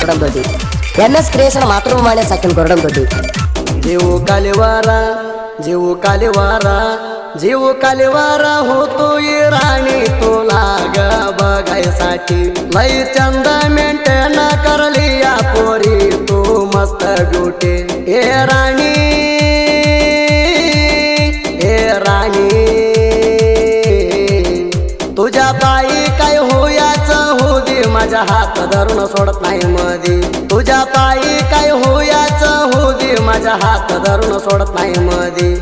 కొడంతోటి NS creation మాతృభూమి second కొడంతోటి जीव कालीवारा जीव कालीवारा जीव कालीवारा होतोय राणी तुला ग बघायसाठी लय चंद मेंटेन करली या पोरी तू मस्त ब्युटी ए राणी तुझ्या पायी काय होयाच होऊ दे माझ्या हात धरून सोडत नाही मधी तुझ्या पायी काय होयाच होऊ दे माझ्या हात धरून सोडत नाही मधी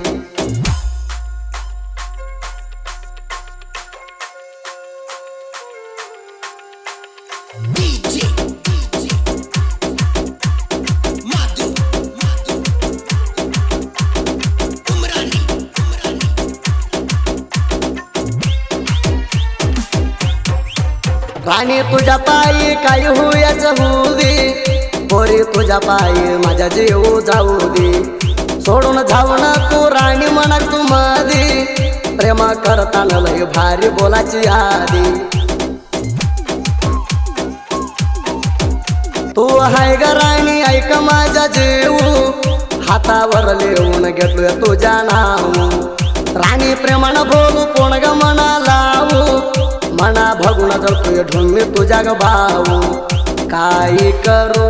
राणी तुझ्या पायी काय होयाच होऊ दे पोरी तुझ्या पायी माझ्या जीव जाऊ दे सोडून जाऊ ना तू राणी म्हणा तू मधी प्रेम करताना लय भारी बोलाची आधी तू हाय ग राणी ऐक माझा जीव हातावर लिहून घेतलोय तुझ्या नाव राणी प्रेमानं बोलू कोण ग म्हणा लावू मना भगुण जळतोय ढोंगी तुझ्या ग भाऊ काही करू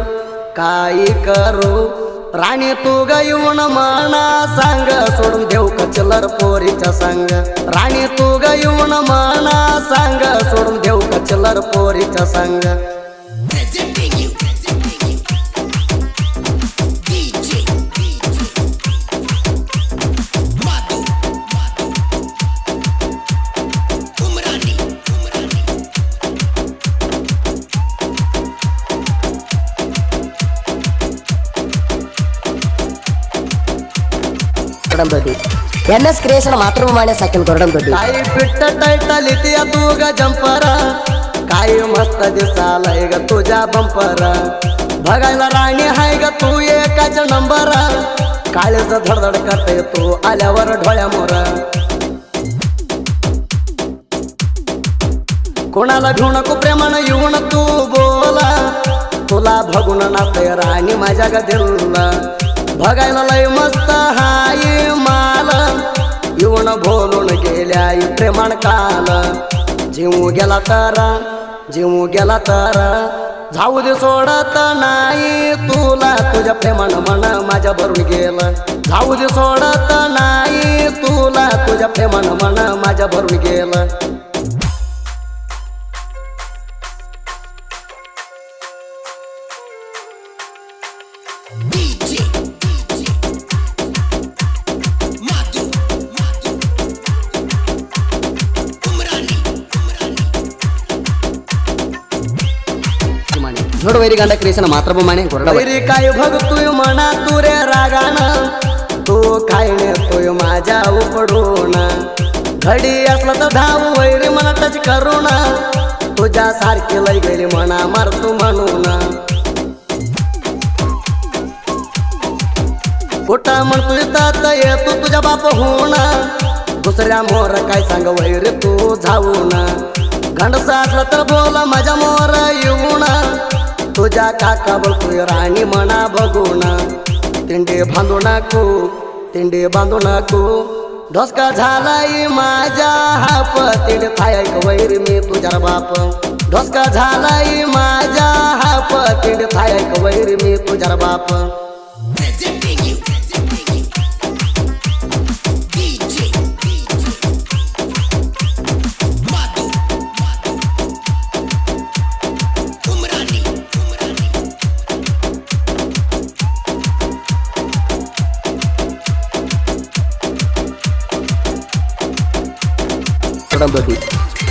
राणी तू ग येऊन मना सांग सोडून देऊ कचलर पोरीचा संग राणी तू ग येऊन मना सांग सोडून देऊ कचलर पोरीचा संग एनएस क्रिएशन मातृभूमी सेकंड कोरडंतोटी काही फिट्ट टाईटल इतिया तू ग जंपर काही मस्त दिसालाय ग तुझ्या बंपर बघायला राणी हाय ग तू एकाच नंबर काळीच धडधड करते तू आल्यावर डोळ्यामोर कोणाला घेऊ नको प्रेमानं येऊन तू बोला तुला बघून नाचते राणी माझ्या ग दिलला बघायला लय मस्त हाय माल येऊन बोलून गेल्या प्रेमान काल जीव गेला तर जाऊ दे सोडत नाही तुला तुझ्या प्रेमान मन माझ्या भरून गेलं जाऊ दे सोडत नाही तुला तुझ्या प्रेमान मन माझ्या भरून गेलं ನೋಡು ವೈರಿ ಗಂಡ ಕ್ರಿಯೇಷನ್ ಮಾತೃಭೂಮಿ वैरी काय बघतोय म्हणा तू रे रागानं तू काय नेतोय माझ्या उपडून घडी असला तर धाव वैरी म्हणा टच करून तुझ्या सारखी लय गेली म्हणा मारतो म्हणून कुठं म्हणतोय तात येतो तुझ्या बाप होऊन दुसऱ्या मोर काय सांग वैरी तू जाऊन घंडसा असला तर बोला माझ्या मोर येऊन तुझ्या काका बोलतोय राणी म्हणा बघून तिंडे बांधू नको धोसका झालाय माझ्या हाप तिंडे थाय वैर मी तुझ्या बाप धोसका झालाय माझ्या हाप तिंडे थाय वैर मी तुझ्या बाप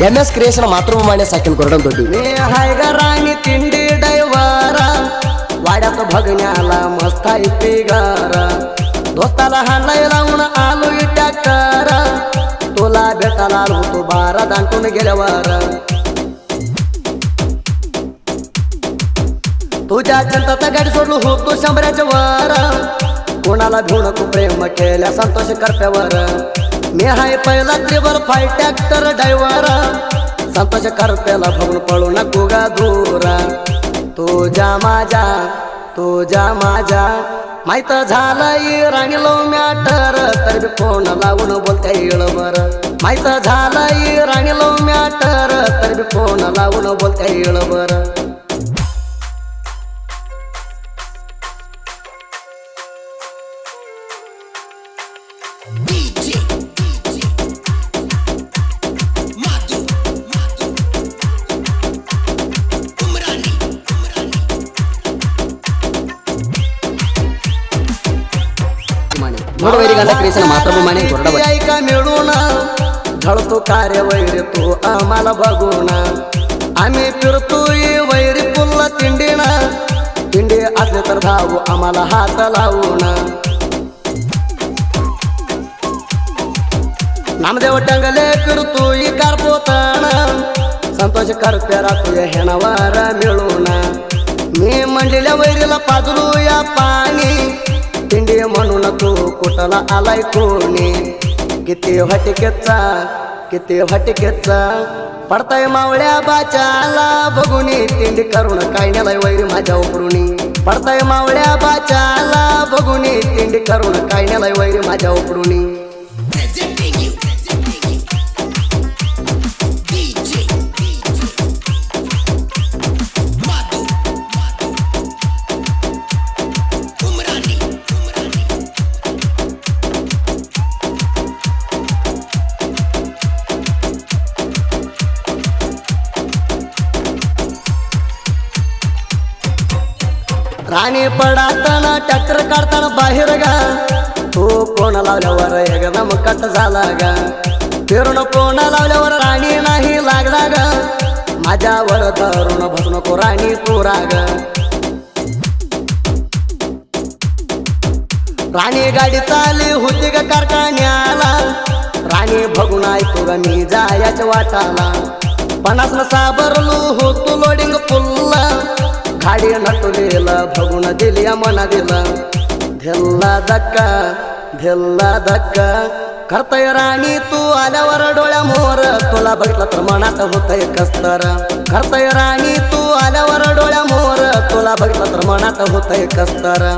एनएस क्रिएशन मातृभूमी सेकंड कोरडंतोटी मी हाय ग राणी तिंडी डायवारा वाड्यात बघण्याला मस्त आहे पिगार दोस्ताला हाणाय लावून आलो ट्रॅक्टर तुला भेटायला आलो तू बारा दांटून गेल्यावर तुझ्या चंतात गाडी सोडलो होतो शंभराच्या वर कोणाला घेऊ नको प्रेम केल्या संतोष करप्यावर मी हाय पहिला त्रिवर फाय ट्रॅक्टर ड्रायव्हर संतोष करप्याला बघून पळू नको गा दूरा तुझ्या माझ्या माहित झालंय राणीलो मॅटर तर बी फोन लावून बोलता येईल बर माहित झालंय राणीलो मॅटर तर बी फोन लावून बोलता येईल बर ಮೂಡುವರಿಗಂಡ ಕ್ರಿಯೇಷನ್ ಮಾತೃಭೂಮಿ ಕೊರಡವ ऐका मिळून झळतो कार्य वैर तू आम्हाला बघून आम्ही फिरतोय वैरी पुल्ला तिंडीना तिंडी असले तर भाऊ आम्हाला हात लावून नामदेव टंगले फिरतोय कारपोतण संतोष करते राहतोय हेणावर मिळून मी म्हणलेल्या वैरीला पाजलू या पाणी तिंडी म्हणून तू कुठला आलाय कोणी किती हटकेचा पडताय मावळ्या बाचाला बघुनी तिंडी करून काय नेलाय वैरी माझ्या उपरुणी पडताय मावळ्या बाचाला बघुनी तिंडी करून काय नेलाय वैरी माझ्या उपरुणी राणी पडाताना ट्रॅक्टर काढताना बाहेर गा तू कोण लावल्यावर एकदम कट झाला गा फिरून कोण लावल्यावर राणी नाही लागला गा माझ्यावर धरून बसू नको राणी तू राग राणी गाडी चालली होती ग कारखान्याला राणी बघून ऐकू ग मी जायच्या वाटाला 50 न साबरलो होतो लोडिंग पुल्ला गाडी नटलेला बघून दिली मना दिला धेल्ला धक्का करताय राणी तू आल्यावर डोळ्या मोर तुला बघितलं तर मनात होतय कसतर करताय राणी तू आल्यावर डोळ्या मोर तुला बघितलं तर मनात होतय कसतर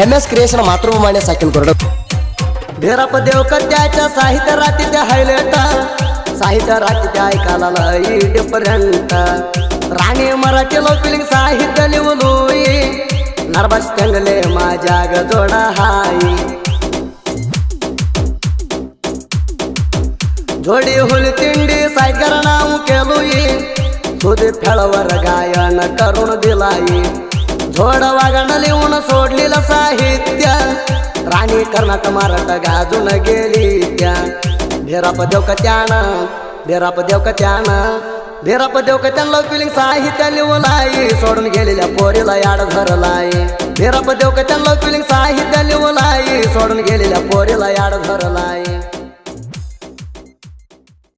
MS क्रिएशन मातृभूमी साकीन कोरड ढेराप देवकत्याच्या साहित्य राती त्या हायलेट साहित्य राती त्या ऐकायला लई डिफरंट राणी मराठी लोकलिंग साहित्य लिवलोई नरबास टंगले माझ्या गजोडा हाई जोडी होली तिंडी साहित्यर नाव केलोई सुदी फेळवर गायन करून दिलाई झोड वागण लिहून सोडलेलं साहित्य राणी कर्नाट मराठा गाजून गेली त्या ढेराप देवकत्यान लवकिलिंग साहित्य लिहूलाई सोडून गेलेल्या पोरीला याड धरलाय ढेराप देवकत्यान लवकिलिंग साहित्य लिहूलाई सोडून गेलेल्या पोरीला याड धरलाय